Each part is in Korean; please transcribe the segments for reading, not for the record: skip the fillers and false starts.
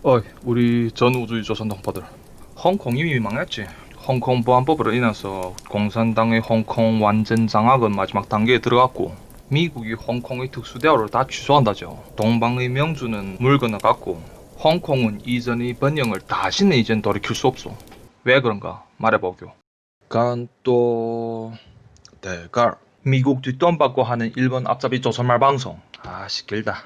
어이, 우리 전 우주의 조선 동포들. 홍콩 이미 망했지. 홍콩 보안법으로 인해서 공산당의 홍콩 완전 장악은 마지막 단계에 들어갔고, 미국이 홍콩의 특수대우를 다 취소한다죠. 동방의 명주는 물 건너갔고, 홍콩은 이전의 번영을 다시는 이젠 돌이킬 수 없어. 왜 그런가 말해보교. 간또 대갈. 미국 뒷돈 받고 하는 일본 앞잡이 조선말 방송. 아씨 길다.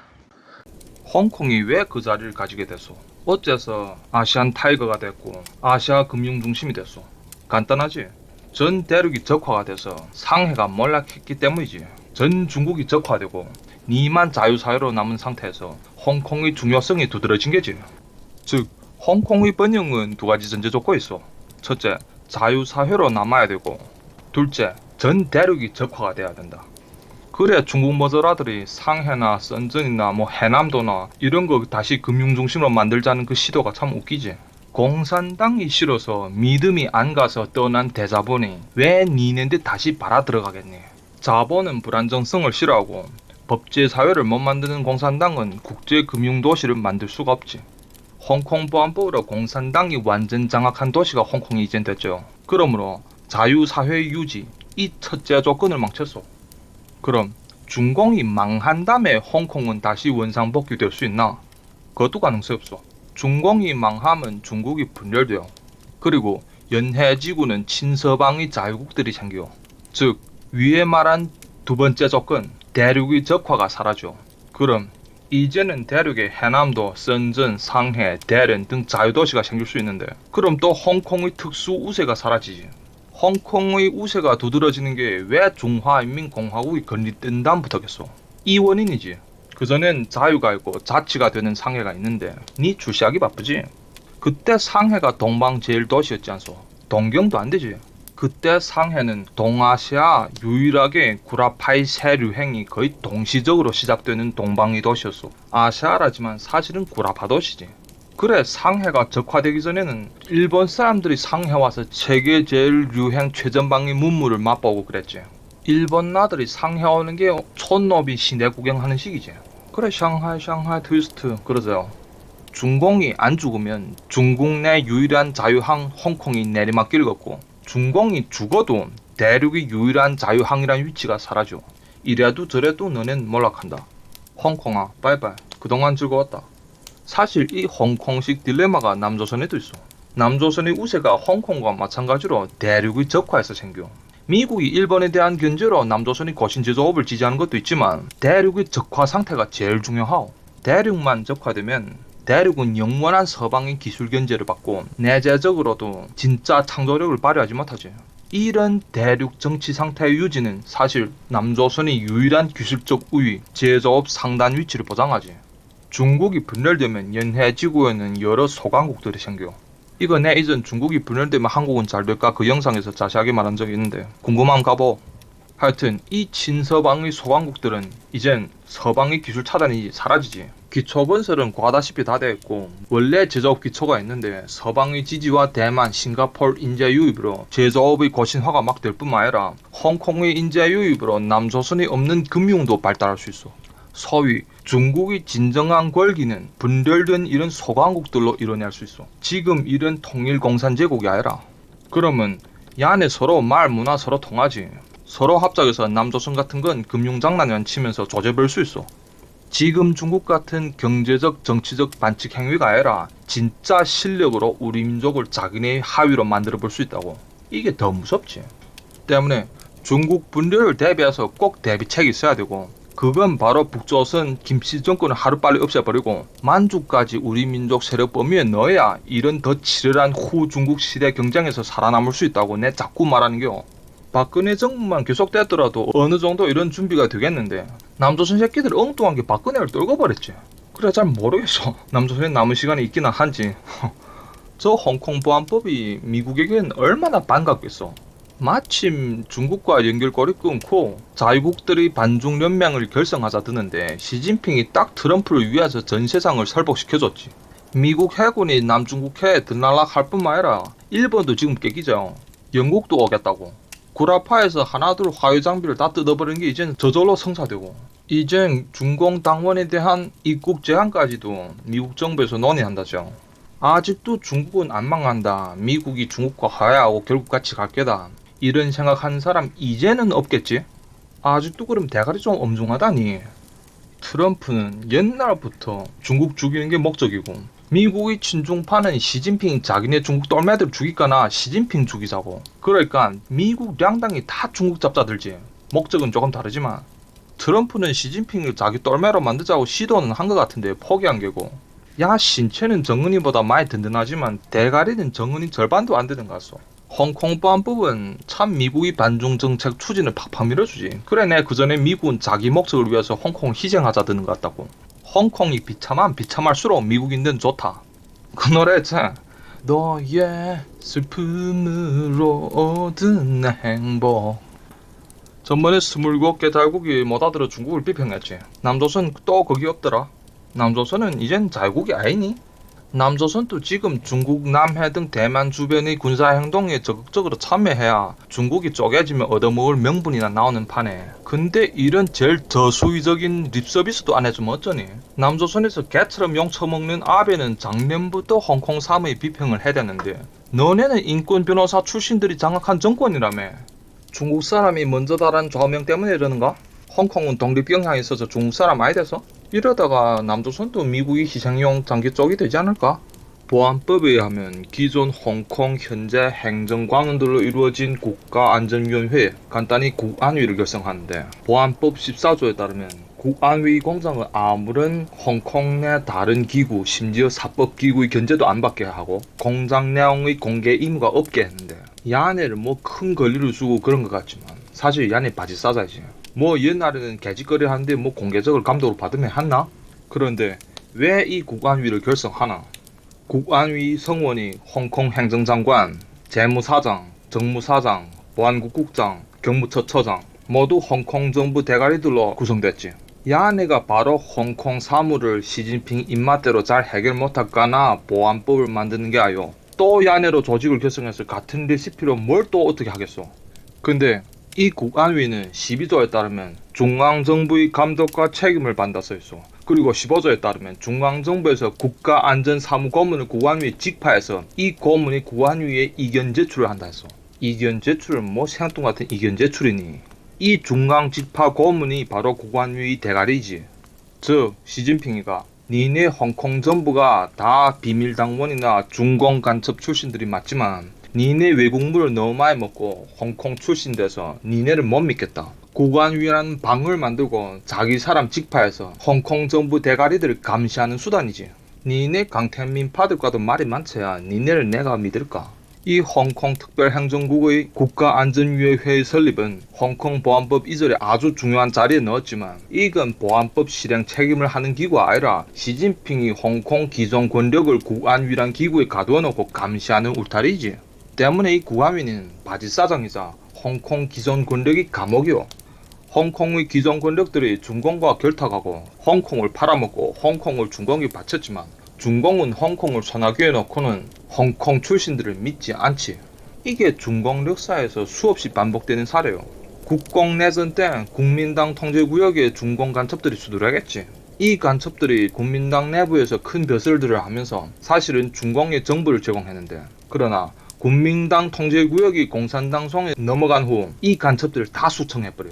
홍콩이 왜 그 자리를 가지게 됐어? 어째서 아시안 타이거가 됐고 아시아 금융 중심이 됐어? 간단하지. 전 대륙이 적화가 돼서 상해가 몰락했기 때문이지. 전 중국이 적화되고 니만 자유사회로 남은 상태에서 홍콩의 중요성이 두드러진 게지. 즉 홍콩의 번영은 두 가지 전제 조건이 있어. 첫째, 자유사회로 남아야 되고, 둘째, 전 대륙이 적화가 돼야 된다. 그래 중국 머저라들이 상해나 선전이나 뭐 해남도나 이런 거 다시 금융중심으로 만들자는 그 시도가 참 웃기지. 공산당이 싫어서 믿음이 안 가서 떠난 대자본이 왜 니네들 다시 받아 들어가겠니? 자본은 불안정성을 싫어하고 법제사회를 못 만드는 공산당은 국제금융도시를 만들 수가 없지. 홍콩 보안법으로 공산당이 완전 장악한 도시가 홍콩이 이젠 됐죠. 그러므로 자유사회 유지, 이 첫째 조건을 망쳤어. 그럼 중공이 망한 다음에 홍콩은 다시 원상복귀될 수 있나? 그것도 가능성이 없어. 중공이 망하면 중국이 분열돼요. 그리고 연해지구는 친서방의 자유국들이 생겨. 즉 위에 말한 두 번째 조건, 대륙의 적화가 사라져. 그럼 이제는 대륙의 해남도, 선전, 상해, 대련 등 자유도시가 생길 수 있는데, 그럼 또 홍콩의 특수 우세가 사라지지. 홍콩의 우세가 두드러지는 게 왜 중화인민공화국이 건립된 다음부터겠어. 이 원인이지. 그전엔 자유가 있고 자치가 되는 상해가 있는데 니 출시하기 바쁘지. 그때 상해가 동방 제일 도시였지 않소. 동경도 안 되지. 그때 상해는 동아시아 유일하게 구라파이 세류행이 거의 동시적으로 시작되는 동방의 도시였어. 아시아라지만 사실은 구라파 도시지. 그래 상해가 적화되기 전에는 일본 사람들이 상해 와서 세계 제일 유행 최전방의 문물을 맛보고 그랬지. 일본 나들이 상해 오는 게 촌노비 시내 구경하는 시기지. 그래 샹하이 트위스트 그러세요. 중공이 안 죽으면 중국 내 유일한 자유항 홍콩이 내리막길 걷고, 중공이 죽어도 대륙의 유일한 자유항이란 위치가 사라져. 이래도 저래도 너넨 몰락한다. 홍콩아 빠이빠이. 그동안 즐거웠다. 사실 이 홍콩식 딜레마가 남조선에도 있어. 남조선의 우세가 홍콩과 마찬가지로 대륙의 적화에서 생겨. 미국이 일본에 대한 견제로 남조선이 거신제조업을 지지하는 것도 있지만 대륙의 적화 상태가 제일 중요하오. 대륙만 적화되면 대륙은 영원한 서방의 기술 견제를 받고 내재적으로도 진짜 창조력을 발휘하지 못하지. 이런 대륙 정치 상태의 유지는 사실 남조선의 유일한 기술적 우위, 제조업 상단 위치를 보장하지. 중국이 분열되면 연해지구에는 여러 소강국들이 생겨. 이거 내 이전 중국이 분열되면 한국은 잘 될까 그 영상에서 자세하게 말한 적이 있는데 궁금하면 가보. 하여튼 이 친서방의 소강국들은 이젠 서방의 기술 차단이 사라지지. 기초건설은 과다시피 다 되었고 원래 제조업 기초가 있는데 서방의 지지와 대만, 싱가포르 인재 유입으로 제조업의 거신화가 막 될 뿐만 아니라 홍콩의 인재 유입으로 남조선이 없는 금융도 발달할 수 있어. 서위, 중국의 진정한 권기는 분열된 이런 소강국들로 이뤄낼 수 있어. 지금 이런 통일공산제국이 아니라. 그러면 야네 서로 말 문화 서로 통하지. 서로 합작해서 남조선 같은 건 금융장난만 치면서 조져볼 수 있어. 지금 중국 같은 경제적 정치적 반칙 행위가 아니라 진짜 실력으로 우리 민족을 자기네 하위로 만들어 볼 수 있다고. 이게 더 무섭지. 때문에 중국 분열을 대비해서 꼭 대비책이 있어야 되고, 그건 바로 북조선 김씨 정권을 하루빨리 없애버리고 만주까지 우리 민족 세력 범위에 넣어야 이런 더 치열한 후 중국 시대 경쟁에서 살아남을 수 있다고 내 자꾸 말하는겨. 박근혜 정부만 계속됐더라도 어느 정도 이런 준비가 되겠는데 남조선 새끼들 엉뚱한 게 박근혜를 떨궈버렸지. 그래 잘 모르겠어. 남조선에 남은 시간이 있기는 한지. 저 홍콩 보안법이 미국에겐 얼마나 반갑겠어. 마침 중국과 연결고리 끊고 자유국들의 반중연맹을 결성하자 드는데 시진핑이 딱 트럼프를 위해서 전 세상을 설복시켜줬지. 미국 해군이 남중국해에 들날락할 뿐만 아니라 일본도 지금 깨기죠. 영국도 오겠다고. 구라파에서 하나둘 화훼장비를 다 뜯어버린 게 이젠 저절로 성사되고, 이젠 중공당원에 대한 입국 제한까지도 미국 정부에서 논의한다죠. 아직도 중국은 안 망한다. 미국이 중국과 화해하고 결국 같이 갈 게다. 이런 생각하는 사람 이제는 없겠지? 아직도 그럼 대가리 좀 엄중하다니. 트럼프는 옛날부터 중국 죽이는 게 목적이고 미국의 친중파는 시진핑 자기네 중국 똘매들 죽이거나 시진핑 죽이자고. 그러니까 미국 양당이 다 중국 잡자들지. 목적은 조금 다르지만 트럼프는 시진핑을 자기 똘매로 만들자고 시도는 한 것 같은데 포기한 게고. 야, 신체는 정은이보다 많이 든든하지만 대가리는 정은이 절반도 안 되는 거았어. 홍콩 보안법은 참 미국이 반중 정책 추진을 팍팍 밀어주지. 그래, 내 그전에 미국은 자기 목적을 위해서 홍콩을 희생하자 드는 것 같다고. 홍콩이 비참한 비참할수록 미국인들은 좋다. 그 노래 있잖아. 너의 슬픔으로 얻은 행복. 전번에 27개 달국이 못 알아들어 중국을 비평했지. 남조선 또 거기 없더라. 남조선은 이젠 자유국이 아니니? 남조선도 지금 중국 남해 등 대만 주변의 군사행동에 적극적으로 참여해야 중국이 쪼개지면 얻어먹을 명분이나 나오는 판에. 근데 이런 제일 저수위적인 립서비스도 안 해주면 어쩌니? 남조선에서 개처럼 용 처먹는 아베는 작년부터 홍콩 3의 비평을 해댔는데 너네는 인권 변호사 출신들이 장악한 정권이라며. 중국 사람이 먼저 달한 좌우명 때문에 이러는가? 홍콩은 독립 경향이 있어서 중국 사람 아이 돼서? 이러다가 남조선도 미국이 희생용 장기 쪽이 되지 않을까? 보안법에 의하면 기존 홍콩 현재 행정관원들로 이루어진 국가안전위원회, 간단히 국안위를 결성하는데 보안법 14조에 따르면 국안위 공장은 아무런 홍콩 내 다른 기구, 심지어 사법기구의 견제도 안 받게 하고 공장 내용의 공개 의무가 없게 했는데 야네를 뭐 큰 권리를 주고 그런 것 같지만 사실 야네 바지 싸자지. 뭐 옛날에는 개짓거리 하는데 뭐 공개적으로 감독을 받으면 했나? 그런데 왜 이 국안위를 결성하나? 국안위 성원이 홍콩 행정장관, 재무사장, 정무사장, 보안국국장, 경무처처장 모두 홍콩 정부 대가리들로 구성됐지. 야네가 바로 홍콩 사무를 시진핑 입맛대로 잘 해결 못할까나 보안법을 만드는 게 아요. 또 야네로 조직을 결성해서 같은 레시피로 뭘 또 어떻게 하겠어. 근데 이 국안위는 12조에 따르면 중앙정부의 감독과 책임을 받는다 써있어. 그리고 15조에 따르면 중앙정부에서 국가안전사무고문을 국안위에 직파해서 이 고문이 국안위에 이견 제출을 한다 했어. 이견 제출은 뭐 생뚱같은 이견 제출이니. 이 중앙직파 고문이 바로 국안위의 대가리지. 즉 시진핑이가 니네 홍콩 정부가 다 비밀당원이나 중공 간첩 출신들이 맞지만 니네 외국물을 너무 많이 먹고 홍콩 출신 돼서 니네를 못 믿겠다. 국안위라는 방을 만들고 자기 사람 직파해서 홍콩 정부 대가리들을 감시하는 수단이지. 니네 강태민 파들과도 말이 많지야 니네를 내가 믿을까? 이 홍콩 특별행정국의 국가안전위원회의 설립은 홍콩 보안법 이전에 아주 중요한 자리에 넣었지만 이건 보안법 실행 책임을 하는 기구가 아니라 시진핑이 홍콩 기존 권력을 국안위란 기구에 가두어 놓고 감시하는 울타리지. 때문에 이 국안위는 바지사장이자 홍콩 기존 권력이 감옥이요. 홍콩의 기존 권력들이 중공과 결탁하고 홍콩을 팔아먹고 홍콩을 중공이 바쳤지만 중공은 홍콩을 손아귀에 넣고는 홍콩 출신들을 믿지 않지. 이게 중공 역사에서 수없이 반복되는 사례요. 국공내전 때 국민당 통제구역에 중공 간첩들이 수두룩했지. 이 간첩들이 국민당 내부에서 큰 벼슬들을 하면서 사실은 중공에 정보를 제공했는데 그러나 국민당 통제구역이 공산당 손에 넘어간 후 이 간첩들을 다 수청해버려.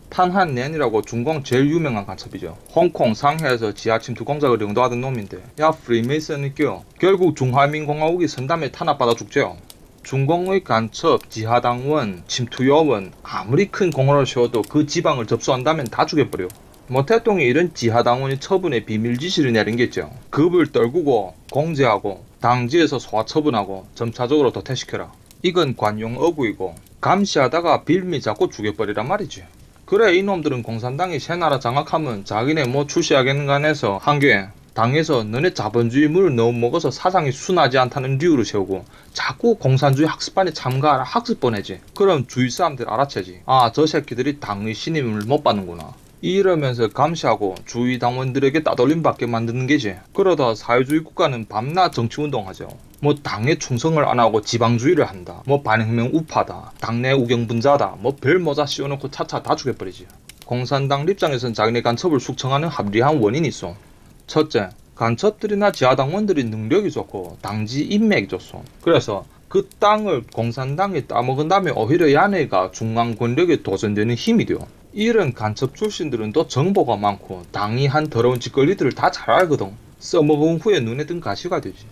탄한넨이라고 중공 제일 유명한 간첩이죠. 홍콩 상해에서 지하침투 공작을 영도하던 놈인데 야 프리메이슨이 껴 결국 중화민공화국이 선담에 탄압받아 죽죠. 중공의 간첩, 지하당원, 침투요원 아무리 큰 공로를 세워도 그 지방을 접수한다면 다 죽여버려. 뭐 대통령이 이런 지하당원의 처분에 비밀 지시를 내린 게 있죠. 급을 떨구고 공제하고 당지에서 소화처분하고 점차적으로 도태시켜라. 이건 관용 어구이고 감시하다가 빌미 잡고 죽여버리란 말이지. 그래 이놈들은 공산당이 새나라 장악하면 자기네 뭐 출시하겠는가 해서 한게 당에서 너네 자본주의 물을 너무 먹어서 사상이 순하지 않다는 이유를 세우고 자꾸 공산주의 학습반에 참가하라 학습 보내지. 그럼 주위 사람들 알아채지. 아 저 새끼들이 당의 신임을 못 받는구나. 이러면서 감시하고 주위 당원들에게 따돌림 받게 만드는 게지. 그러다 사회주의 국가는 밤낮 정치운동하죠. 뭐 당에 충성을 안 하고 지방주의를 한다. 뭐 반혁명 우파다. 당내 우경분자다. 뭐 별 모자 씌워놓고 차차 다 죽여버리지. 공산당 입장에선 자기네 간첩을 숙청하는 합리한 원인이 있어. 첫째, 간첩들이나 지하당원들이 능력이 좋고 당지 인맥이 좋소. 그래서 그 땅을 공산당이 따먹은 다음에 오히려 야네가 중앙 권력에 도전되는 힘이 돼요. 이런 간첩 출신들은 또 정보가 많고 당이 한 더러운 짓거리들을 다 잘 알거든. 써먹은 후에 눈에 든 가시가 되지.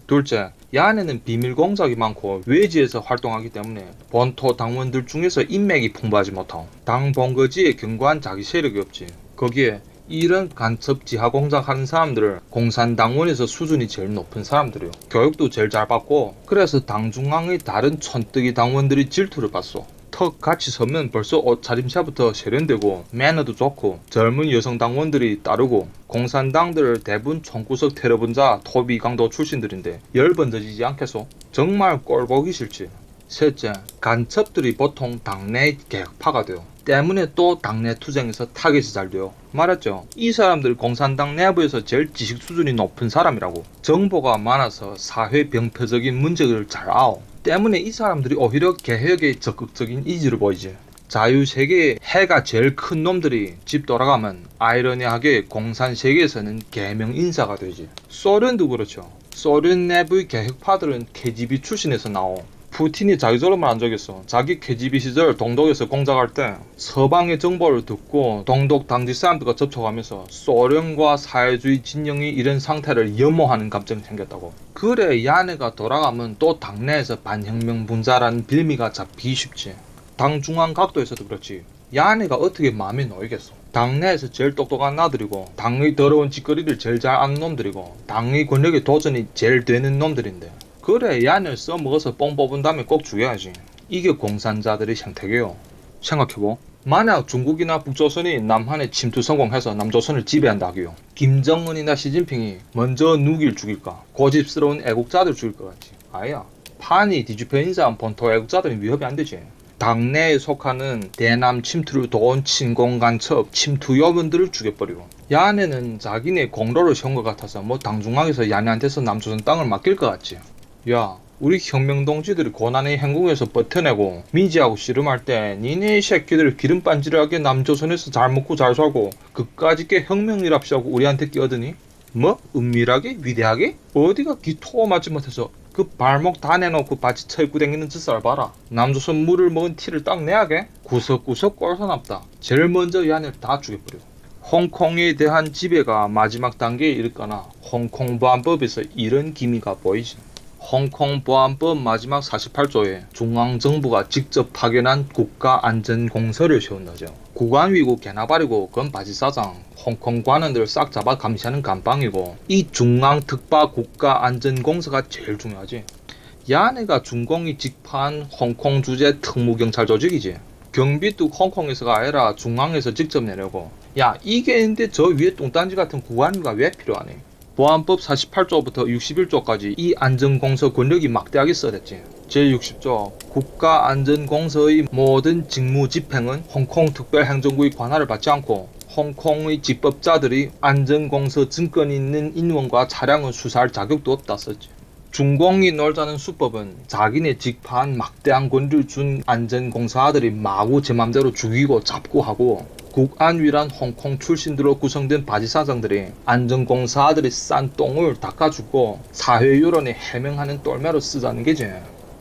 둘째, 야네는 비밀 공작이 많고 외지에서 활동하기 때문에 본토 당원들 중에서 인맥이 풍부하지 못하고 당 본거지에 견고한 자기 세력이 없지. 거기에 이런 간첩 지하 공작하는 사람들을 공산당원에서 수준이 제일 높은 사람들이요. 교육도 제일 잘 받고 그래서 당 중앙의 다른 촌뜨기 당원들이 질투를 받소. 턱 같이 서면 벌써 옷차림새부터 세련되고 매너도 좋고 젊은 여성 당원들이 따르고 공산당들 대부분 총구석 테러분자 토비 강도 출신들인데 열번져지지 않겠소? 정말 꼴보기 싫지. 셋째, 간첩들이 보통 당내 개혁파가 돼요. 때문에 또 당내 투쟁에서 타겟이 잘 돼요. 말했죠. 이 사람들 공산당 내부에서 제일 지식 수준이 높은 사람이라고. 정보가 많아서 사회 병폐적인 문제를 잘 아오. 때문에 이 사람들이 오히려 개혁에 적극적인 의지를 보이지. 자유세계의 해가 제일 큰 놈들이 집 돌아가면 아이러니하게 공산 세계에서는 개명 인사가 되지. 소련도 그렇죠. 소련 내부의 개혁파들은 KGB 출신에서 나오. 푸틴이 자기처럼은 안 적였어. 자기 KGB 시절 동독에서 공작할 때 서방의 정보를 듣고 동독 당지 사람들과 접촉하면서 소련과 사회주의 진영이 이런 상태를 혐오하는 감정이 생겼다고. 그래 야네가 돌아가면 또 당내에서 반혁명 분자라는 빌미가 잡히기 쉽지. 당 중앙 각도에서도 그렇지. 야네가 어떻게 마음에 놓이겠어. 당내에서 제일 똑똑한 나들이고 당의 더러운 짓거리를 제일 잘 아는 놈들이고 당의 권력에 도전이 제일 되는 놈들인데 그래 야네를 써먹어서 뽕 뽑은 다음에 꼭 죽여야지. 이게 공산자들의 생태계요. 생각해보. 만약 중국이나 북조선이 남한에 침투 성공해서 남조선을 지배한다 하기요. 김정은이나 시진핑이 먼저 누굴 죽일까? 고집스러운 애국자들 죽일 것 같지. 아야. 판이 뒤집혀 인사한 본토 애국자들은 위협이 안 되지. 당내에 속하는 대남 침투를 도운 친공간첩 침투 요원들을 죽여버리고 야네는 자기네 공로를 세운 것 같아서 뭐 당중앙에서 야네한테서 남조선 땅을 맡길 것 같지. 야, 우리 혁명동지들이 고난의 행궁에서 버텨내고 미지하고 씨름할 때 니네 새끼들 기름반질하게 남조선에서 잘 먹고 잘 살고 그까짓게 혁명이랍시하고 우리한테 끼어드니? 뭐? 은밀하게? 위대하게? 어디가 기토 맞지 못해서 그 발목 다 내놓고 바지 쳐입고 댕기는 짓을 봐라. 남조선 물을 먹은 티를 딱 내야게? 구석구석 꼴사납다. 제일 먼저 이 안을 다 죽여버려. 홍콩에 대한 지배가 마지막 단계에 이르거나 홍콩보안법에서 이런 기미가 보이지. 홍콩보안법 마지막 48조에 중앙정부가 직접 파견한 국가안전공서를 세운다죠. 국안위고 개나발이고 그건 바지사장. 홍콩 관원들 싹 잡아 감시하는 감방이고 이 중앙특파 국가안전공서가 제일 중요하지. 야네가 중공이 직파한 홍콩 주재 특무경찰 조직이지. 경비도 홍콩에서가 아니라 중앙에서 직접 내려고. 야 이게 있는데 저 위에 뚱딴지 같은 국안위가 왜 필요하니? 보안법 48조부터 61조까지 이 안전공서 권력이 막대하게 써댔지. 제60조 국가안전공서의 모든 직무 집행은 홍콩 특별행정구의 관할을 받지 않고 홍콩의 집법자들이 안전공서 증권이 있는 인원과 차량을 수사할 자격도 없다 썼지. 중공이 놀자는 수법은 자기네 직파한 막대한 권리를 준 안전공사들이 마구 제 맘대로 죽이고 잡고 하고 국안위란 홍콩 출신들로 구성된 바지사장들이 안전공사들이 싼 똥을 닦아주고 사회여론에 해명하는 똘매로 쓰자는 게지.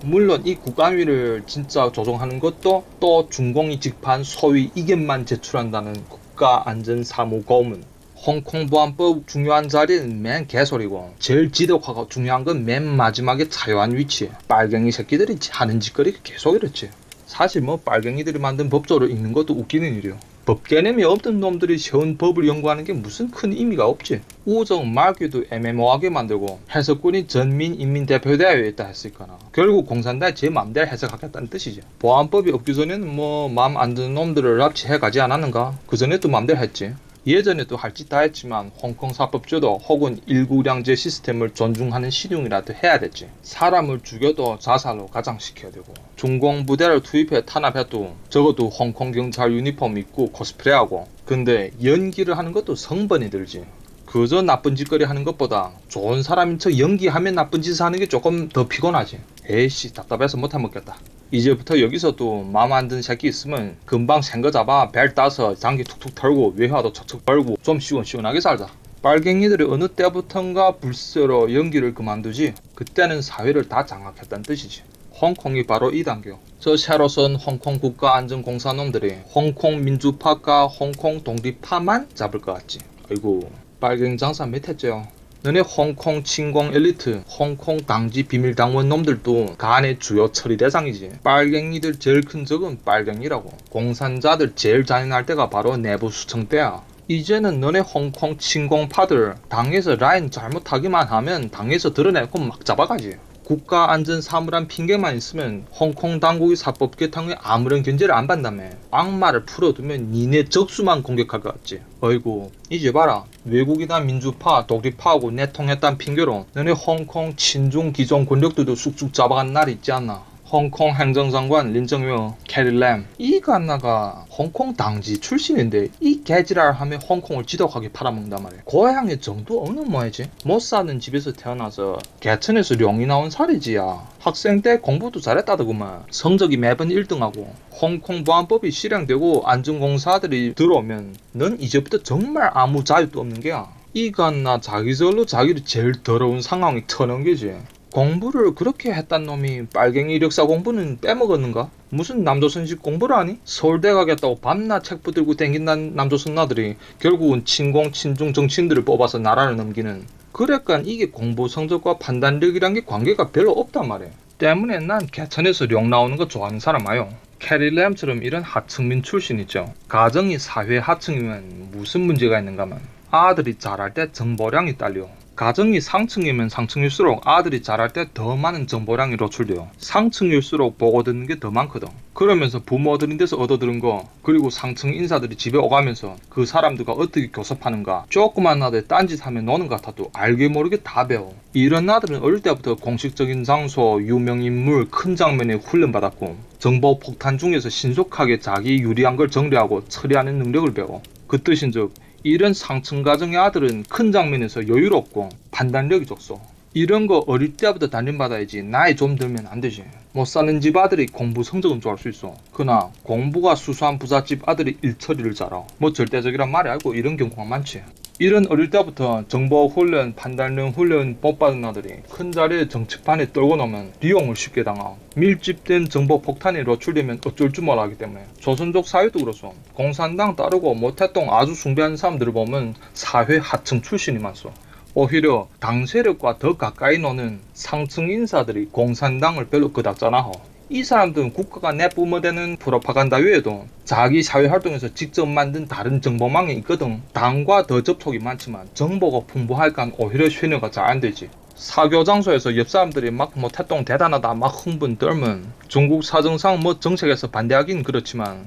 물론 이 국안위를 진짜 조종하는 것도 또 중공이 직파한 소위 이견만 제출한다는 국가안전사무고문. 홍콩보안법 중요한 자리는 맨 개소리고 제일 지독하고 중요한 건 맨 마지막에 차요한 위치. 빨갱이 새끼들이 하는 짓거리 계속 이렇지. 사실 뭐 빨갱이들이 만든 법조를 읽는 것도 웃기는 일이요. 법 개념이 없던 놈들이 세운 법을 연구하는 게 무슨 큰 의미가 없지. 우정 말기도 애매모호하게 만들고 해석권이 전민인민대표대회에 있다 했으니까 결국 공산당이 제 맘대로 해석하겠다는 뜻이지. 보안법이 없기 전에는 뭐 맘 안 드는 놈들을 납치해 가지 않았는가? 그 전에도 맘대로 했지. 예전에도 할 짓 다 했지만 홍콩 사법제도 혹은 일구량제 시스템을 존중하는 신용이라도 해야 됐지. 사람을 죽여도 자살로 가장시켜야 되고 중공 부대를 투입해 탄압해도 적어도 홍콩 경찰 유니폼 입고 코스프레하고. 근데 연기를 하는 것도 성번이 들지. 그저 나쁜 짓거리 하는 것보다 좋은 사람인 척 연기하면 나쁜 짓을 하는 게 조금 더 피곤하지. 에이씨 답답해서 못해 먹겠다. 이제부터 여기서도 맘 안 드는 새끼 있으면 금방 생거 잡아 벨 따서 장기 툭툭 털고 외화도 척척 벌고 좀 시원시원하게 살자. 빨갱이들이 어느 때부턴가 불세로 연기를 그만두지 그때는 사회를 다 장악했다는 뜻이지. 홍콩이 바로 이 단계요. 저 새로 선 홍콩 국가안전공사놈들이 홍콩 민주파과 홍콩 독립파만 잡을 것 같지. 아이고 빨갱이 장사 못했죠. 너네 홍콩 침공 엘리트, 홍콩 당지 비밀당원 놈들도 간의 주요 처리 대상이지. 빨갱이들 제일 큰 적은 빨갱이라고. 공산자들 제일 잔인할 때가 바로 내부 수청 때야. 이제는 너네 홍콩 침공파들 당에서 라인 잘못하기만 하면 당에서 드러내고 막 잡아가지. 국가안전사무란 핑계만 있으면 홍콩 당국이 사법 개탕에 아무런 견제를 안 받다며. 악마를 풀어두면 니네 적수만 공격할 것 같지. 어이구 이제 봐라. 외국이나 민주파 독립파하고 내통했단 핑계로 너네 홍콩 친중 기존 권력들도 쑥쑥 잡아간 날이 있지 않나. 홍콩 행정장관 린정요 캐릴램 이 갓나가 홍콩 당지 출신인데 이 개지랄 하며 홍콩을 지독하게 팔아먹는단 말이야. 고향의 정도 없는 모양이지. 못 사는 집에서 태어나서 개천에서 룡이 나온 살이지야. 학생 때 공부도 잘했다더구만. 성적이 매번 1등하고 홍콩 보안법이 실행되고 안전공사들이 들어오면 넌 이제부터 정말 아무 자유도 없는 게야. 이 갓나 자기절로 자기를 제일 더러운 상황에 터는 게지. 공부를 그렇게 했단 놈이 빨갱이 이력사 공부는 빼먹었는가? 무슨 남조선식 공부를 하니? 서울대 가겠다고 밤낮 책 붙들고 댕긴다는 남조선 나들이 결국은 친공 친중 정치인들을 뽑아서 나라를 넘기는. 그러니까 이게 공부 성적과 판단력이란 게 관계가 별로 없단 말이야. 때문에 난 개천에서 룡 나오는 거 좋아하는 사람 아요. 캐릴램처럼 이런 하층민 출신 있죠. 가정이 사회 하층이면 무슨 문제가 있는가만. 아들이 자랄 때 정보량이 딸려. 가정이 상층이면 상층일수록 아들이 자랄 때 더 많은 정보량이 노출돼요. 상층일수록 보고 듣는 게 더 많거든. 그러면서 부모들인 데서 얻어들은 거 그리고 상층 인사들이 집에 오가면서 그 사람들과 어떻게 교섭하는가 조그만 아들 딴짓하면 노는 것 같아도 알게 모르게 다 배워. 이런 아들은 어릴 때부터 공식적인 장소, 유명인물, 큰 장면에 훈련받았고 정보 폭탄 중에서 신속하게 자기 유리한 걸 정리하고 처리하는 능력을 배워. 그 뜻인즉 이런 상층 가정의 아들은 큰 장면에서 여유롭고 판단력이 좋소. 이런 거 어릴 때부터 단련받아야지 나이 좀 들면 안 되지. 못 사는 집 아들이 공부 성적은 좋아할 수 있어. 그러나 공부가 수수한 부잣집 아들이 일처리를 잘하. 뭐 절대적이란 말이 아니고 이런 경우가 많지. 이런 어릴 때부터 정보 훈련, 판단력 훈련 못 받은 아들이 큰 자리에 정치판에 떨고 나면 리용을 쉽게 당하고 밀집된 정보 폭탄이 노출되면 어쩔 줄 몰라 하기 때문에 조선족 사회도 그렇소. 공산당 따르고 모태동 아주 숭배하는 사람들을 보면 사회 하층 출신이 많소. 오히려 당 세력과 더 가까이 노는 상층 인사들이 공산당을 별로 그닥잖아. 이 사람들은 국가가 내뿜어대는 프로파간다 외에도 자기 사회활동에서 직접 만든 다른 정보망이 있거든. 당과 더 접촉이 많지만 정보가 풍부하니까 오히려宣녀가 잘 안되지. 사교 장소에서 옆 사람들이 막 태동 대단하다 막 흥분 떨면 중국 사정상 정책에서 반대하긴 그렇지만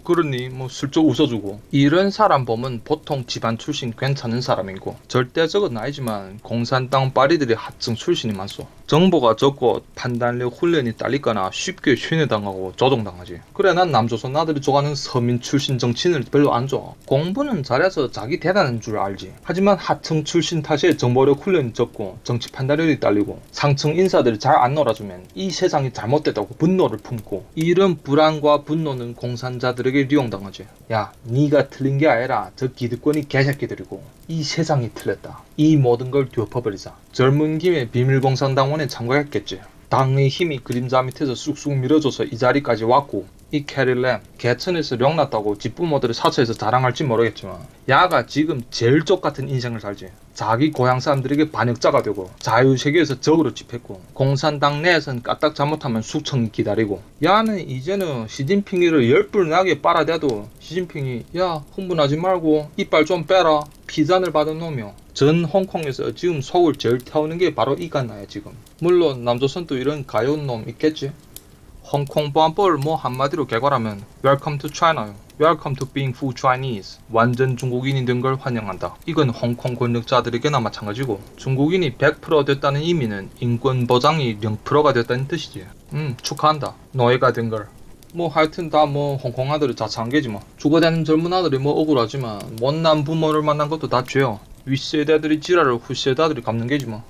그러니 슬쩍 웃어주고 이런 사람 보면 보통 집안 출신 괜찮은 사람이고 절대적은 아니지만 공산당 빠리들이 하층 출신이 많소. 정보가 적고 판단력 훈련이 딸리거나 쉽게 쇠뇌당하고 조종당하지. 그래 난 남조선 아들이 좋아하는 서민 출신 정치인을 별로 안 좋아. 공부는 잘해서 자기 대단한 줄 알지. 하지만 하층 출신 탓에 정보력 훈련이 적고 정치 판단력이 딸리고 상층 인사들이 잘 안 놀아주면 이 세상이 잘못됐다고 분노를 품고 이런 불안과 분노는 공산자들에게 리용당하지. 야 니가 틀린 게 아니라 저 기득권이 개새끼들이고 이 세상이 틀렸다. 이 모든 걸 뒤엎어버리자. 젊은 김에 비밀공산당원에 참가했겠지. 당의 힘이 그림자 밑에서 쑥쑥 밀어줘서 이 자리까지 왔고 이 캐릴램 개천에서 령났다고 집부모들이 사처에서 자랑할지 모르겠지만 야가 지금 제일 족같은 인생을 살지. 자기 고향 사람들에게 반역자가 되고 자유세계에서 적으로 집했고 공산당 내에선 까딱 잘못하면 숙청이 기다리고 야는 이제는 시진핑이를 10불 나게 빨아대도 시진핑이 야 흥분하지 말고 이빨 좀 빼라 피잔을 받은 놈이요. 전 홍콩에서 지금 속을 제일 태우는 게 바로 이 갓나야 지금. 물론 남조선도 이런 가여운 놈 있겠지. 홍콩 보안법을 한마디로 개괄하면 Welcome to China요. Welcome to being full Chinese. 완전 중국인이 된 걸 환영한다. 이건 홍콩 권력자들에게나 마찬가지고 중국인이 100% 됐다는 의미는 인권 보장이 0%가 됐다는 뜻이지. 축하한다. 노예가 된 걸. 하여튼 다 홍콩 아들이 자차한 게지 뭐. 죽어대는 젊은 아들이 억울하지만 못난 부모를 만난 것도 다 죄요. 윗세대들이 지랄을 후세대들이 갚는 게지 뭐.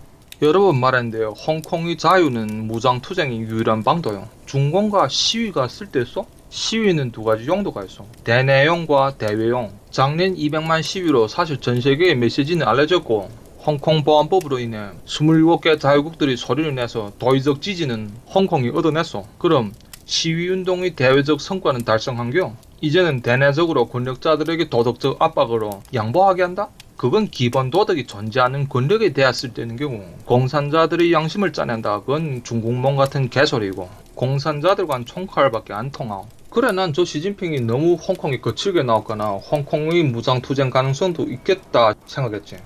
여러 번 말했는데요. 홍콩의 자유는 무장투쟁이 유일한 방도요. 중공과 시위가 쓸데있어? 시위는 두 가지 용도가 있어. 대내용과 대외용. 작년 200만 시위로 사실 전 세계의 메시지는 알려졌고 홍콩 보안법으로 인해 27개 자유국들이 소리를 내서 도의적 지지는 홍콩이 얻어냈어. 그럼 시위운동의 대외적 성과는 달성한겨? 이제는 대내적으로 권력자들에게 도덕적 압박으로 양보하게 한다? 그건 기본 도덕이 존재하는 권력에 대했을 때는 경우 공산자들의 양심을 짜낸다. 그건 중국몽 같은 개소리고 공산자들과는 총칼밖에 안 통하고. 그래 난 저 시진핑이 너무 홍콩이 거칠게 나왔거나 홍콩의 무장투쟁 가능성도 있겠다 생각했지.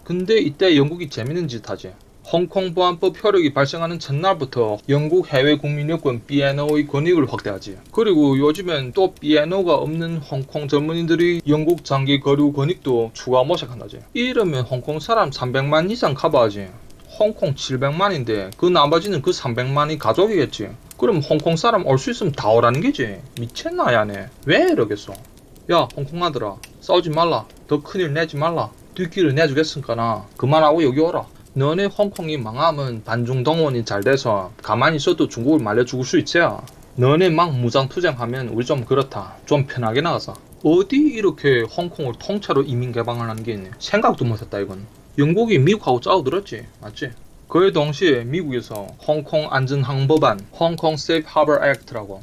근데 이때 영국이 재밌는 짓 하지. 홍콩 보안법 효력이 발생하는 첫날부터 영국 해외 국민여권 BNO의 권익을 확대하지. 그리고 요즘엔 또 BNO가 없는 홍콩 전문인들이 영국 장기 거류 권익도 추가 모색한다지. 이러면 홍콩 사람 300만 이상 커버하지. 홍콩 700만인데 그 나머지는 그 300만이 가족이겠지. 그럼 홍콩 사람 올 수 있으면 다 오라는 게지. 미쳤나 야네. 왜 이러겠어. 야 홍콩 아들아 싸우지 말라. 더 큰일 내지 말라. 뒷길을 내주겠으니까나 그만하고 여기 오라. 너네 홍콩이 망하면 반중 동원이 잘 돼서 가만히 있어도 중국을 말려 죽을 수 있지야. 너네 막 무장투쟁하면 우리 좀 그렇다. 좀 편하게 나가자. 어디 이렇게 홍콩을 통째로 이민 개방을 하는 게 있네. 생각도 못했다 이건. 영국이 미국하고 싸우들었지 맞지? 그에 동시에 미국에서 홍콩 안전항법안 (Hong Kong Safe Harbor Act라고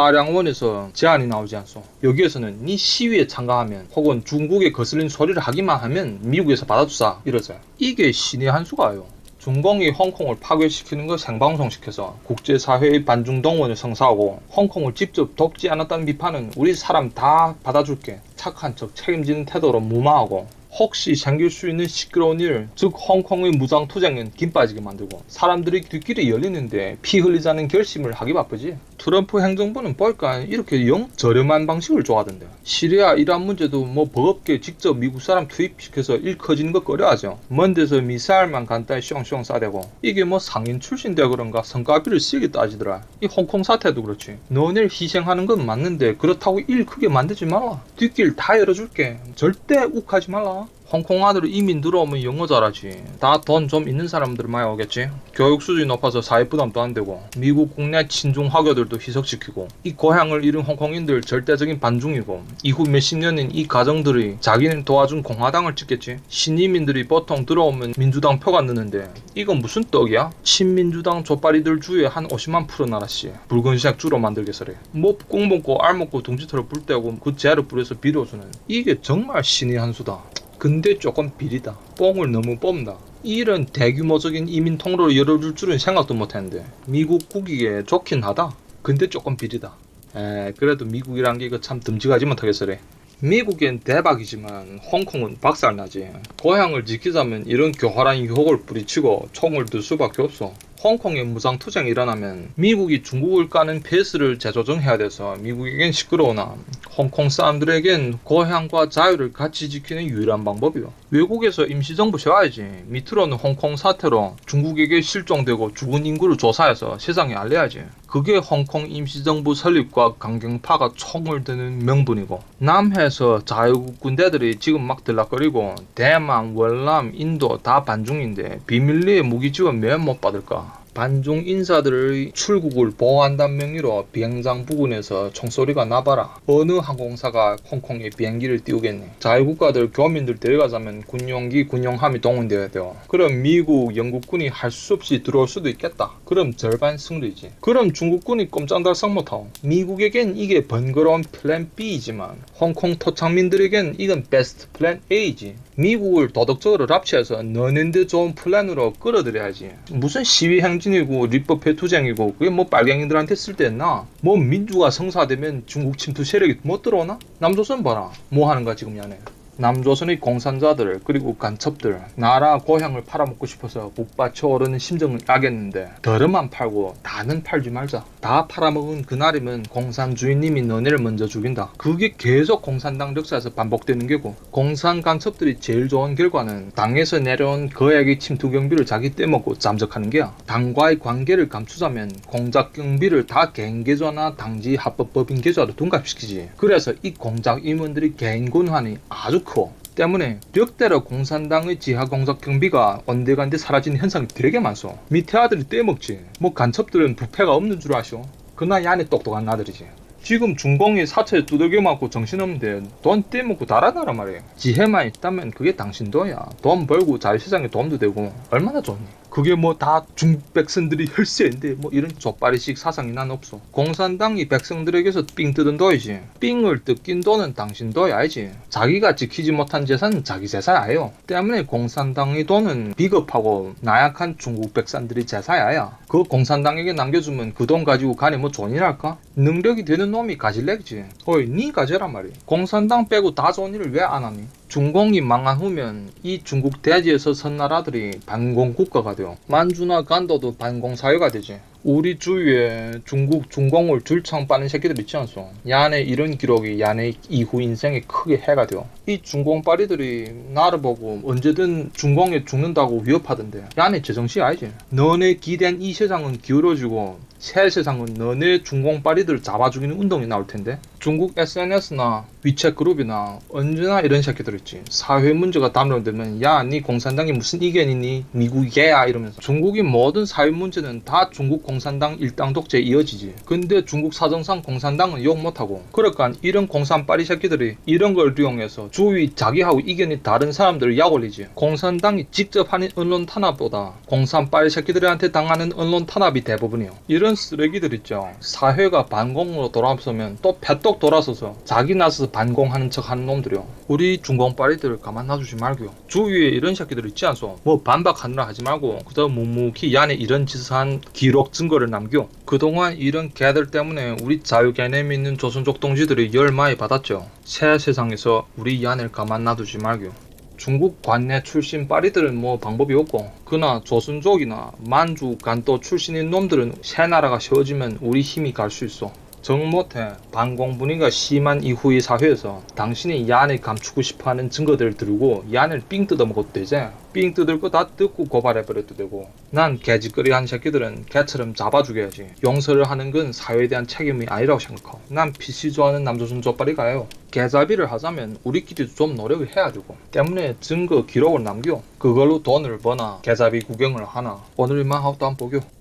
상하량원에서 제안이 나오지 않소. 여기에서는 네 시위에 참가하면 혹은 중국에 거슬린 소리를 하기만 하면 미국에서 받아주자 이러죠. 이게 신의 한 수가요. 중공이 홍콩을 파괴시키는 걸 생방송시켜서 국제사회의 반중동원을 성사하고 홍콩을 직접 돕지 않았다는 비판은 우리 사람 다 받아줄게. 착한 척 책임지는 태도로 무마하고 혹시 생길 수 있는 시끄러운 일, 즉 홍콩의 무장투쟁은 김 빠지게 만들고 사람들이 뒷길이 열리는데 피 흘리자는 결심을 하기 바쁘지. 트럼프 행정부는 보니까 이렇게 영 저렴한 방식을 좋아하던데. 시리아 이란 문제도 뭐 버겁게 직접 미국 사람 투입시켜서 일 커지는 거 꺼려하죠. 먼 데서 미사일만 간단히 숑숑 쏴대고 이게 뭐 상인 출신데 그런가 성과비를 세게 따지더라. 이 홍콩 사태도 그렇지. 너네를 희생하는 건 맞는데 그렇다고 일 크게 만들지 마라. 뒷길 다 열어줄게. 절대 욱하지 말라. 홍콩 아들이 이민 들어오면 영어 잘하지. 다 돈 좀 있는 사람들 많이 오겠지. 교육 수준이 높아서 사회 부담도 안 되고 미국 국내 친중 화교들도 희석시키고 이 고향을 잃은 홍콩인들 절대적인 반중이고 이후 몇십 년인 이 가정들이 자기는 도와준 공화당을 찍겠지. 신이민들이 보통 들어오면 민주당 표가 느는데 이건 무슨 떡이야? 친민주당 족발이들 주에 한 50만 풀어놔라씨. 붉은색 주로 만들겠어래. 뭐 꽁 먹고 알 먹고 둥지털을 불 떼고 그 재를 뿌려서 빌어주는 이게 정말 신의 한 수다. 근데 조금 비리다. 뽕을 너무 뽑는다. 이런 대규모적인 이민 통로를 열어줄 줄은 생각도 못했는데 미국 국익에 좋긴 하다. 근데 조금 비리다. 그래도 미국이란 게 이거 참 듬직하지 못하겠어래. 미국엔 대박이지만 홍콩은 박살나지. 고향을 지키자면 이런 교활한 유혹을 뿌리치고 총을 들 수밖에 없어. 홍콩에 무장투쟁이 일어나면 미국이 중국을 까는 페이스를 재조정해야 돼서 미국에겐 시끄러우나 홍콩 사람들에겐 고향과 자유를 같이 지키는 유일한 방법이요. 외국에서 임시정부 세워야지. 밑으로는 홍콩 사태로 중국에게 실종되고 죽은 인구를 조사해서 세상에 알려야지. 그게 홍콩 임시정부 설립과 강경파가 총을 드는 명분이고 남해에서 자유국 군대들이 지금 막 들락거리고 대만, 월남, 인도 다 반중인데 비밀리에 무기 지원 왜 못 받을까? 반중 인사들의 출국을 보호한다는 명의로 비행장 부근에서 총소리가 나봐라. 어느 항공사가 홍콩에 비행기를 띄우겠니? 자유국가들 교민들 데려가자면 군용기, 군용함이 동원되어야 돼요. 그럼 미국, 영국군이 할 수 없이 들어올 수도 있겠다. 그럼 절반 승리지. 그럼 중국군이 꼼짝달싹 못하고 미국에겐 이게 번거로운 플랜 B이지만 홍콩 토착민들에겐 이건 베스트 플랜 A지. 미국을 도덕적으로 납치해서 너넨데 좋은 플랜으로 끌어들여야지. 무슨 시위 행진이고 리법회 투쟁이고 그게 뭐 빨갱이들한테 쓸데있나? 뭐 민주가 성사되면 중국 침투 세력이 못 들어오나? 남조선 봐라. 뭐 하는가 지금 야네. 남조선의 공산자들 그리고 간첩들 나라 고향을 팔아먹고 싶어서 북받쳐 오르는 심정을 알겠는데 덜어만 팔고 다는 팔지 말자. 다 팔아먹은 그날이면 공산주의님이 너네를 먼저 죽인다. 그게 계속 공산당 역사에서 반복되는 게고 공산 간첩들이 제일 좋은 결과는 당에서 내려온 거액의 침투 경비를 자기 떼먹고 잠적하는 게야. 당과의 관계를 감추자면 공작 경비를 다 개인 계좌나 당지 합법법인 계좌로 둔갑시키지. 그래서 이 공작 임원들이 개인 권한이 아주 크고 때문에 력대로 공산당의 지하 공작 경비가 온데간데 사라지는 현상이 되게 많소. 밑에 아들이 떼먹지. 뭐 간첩들은 부패가 없는 줄 아시오. 그나 야네 똑똑한 나들이지. 지금 중공이 사채 두들겨 맞고 정신없는데 돈 떼먹고 달아나란 말이에요. 지혜만 있다면 그게 당신 도야. 돈 벌고 자유시장에 도움도 되고 얼마나 좋니. 그게 뭐 다 중국 백성들이 혈세인데 뭐 이런 족발이식 사상이 난 없어. 공산당이 백성들에게서 삥 뜯은 도이지. 삥을 뜯긴 도는 당신 도야 알지. 자기가 지키지 못한 재산은 자기 재산 아예요. 때문에 공산당의 돈은 비겁하고 나약한 중국 백성들이 재산이야. 그 공산당에게 남겨주면 그 돈 가지고 가니 뭐 좋은 일 할까? 능력이 되는 놈이 가질래지. 어이 니 가져란 말이야. 공산당 빼고 다 좋은 일을 왜 안 하니? 중공이 망한 후면 이 중국 대지에서 선 나라들이 반공 국가가 돼요. 만주나 간도도 반공 사회가 되지. 우리 주위에 중국 중공을 줄창 빠는 새끼들 있지 않소. 야네 이런 기록이 야네 이후 인생에 크게 해가 돼요. 이 중공 빠리들이 나를 보고 언제든 중공에 죽는다고 위협하던데 야네 제정신 아니지. 너네 기댄 이 세상은 기울어지고 새 세상은 너네 중공 빠리들 잡아 죽이는 운동이 나올 텐데. 중국 SNS나 위챗 그룹이나 언제나 이런 새끼들 있지. 사회 문제가 담론되면 야 니 공산당이 무슨 이견이니 미국 개야 이러면서. 중국의 모든 사회 문제는 다 중국 공산당 일당 독재에 이어지지. 근데 중국 사정상 공산당은 욕 못하고. 그러니까 이런 공산빠리 새끼들이 이런 걸 이용해서 주위 자기하고 이견이 다른 사람들을 약 올리지. 공산당이 직접 하는 언론 탄압보다 공산빠리 새끼들한테 당하는 언론 탄압이 대부분이요. 이런 쓰레기들 있죠. 사회가 반공으로 돌아서면 또 패떡 돌아서서 자기 나서서 반공하는 척 하는 놈들이요. 우리 중공빠리들 가만 놔두지 말고요. 주위에 이런 새끼들 있지 않소. 뭐 반박하느라 하지 말고 그다음 묵묵히 야네 이런 짓을 한 기록 증거를 남겨. 그동안 이런 개들 때문에 우리 자유 개념 있는 조선족 동지들이 열 많이 받았죠. 새 세상에서 우리 야네를 가만 놔두지 말고요. 중국 관내 출신 빠리들은 뭐 방법이 없고 그나 조선족이나 만주 간도 출신인 놈들은 새 나라가 세워지면 우리 힘이 갈 수 있어. 정못해 반공 분위기가 심한 이후의 사회에서 당신이 야를 감추고 싶어하는 증거들을 들고 야를 삥 뜯어먹어도 되지. 삥 뜯을 거 다 뜯고 고발해버려도 되고. 난 개짓거리 한 새끼들은 개처럼 잡아 죽여야지. 용서를 하는 건 사회에 대한 책임이 아니라고 생각하고. 난 PC 좋아하는 남조선 족발이가요. 개잡이를 하자면 우리끼리 좀 노력을 해야 되고. 때문에 증거 기록을 남겨. 그걸로 돈을 버나 개잡이 구경을 하나. 오늘 이만 하고 또 한번 보교.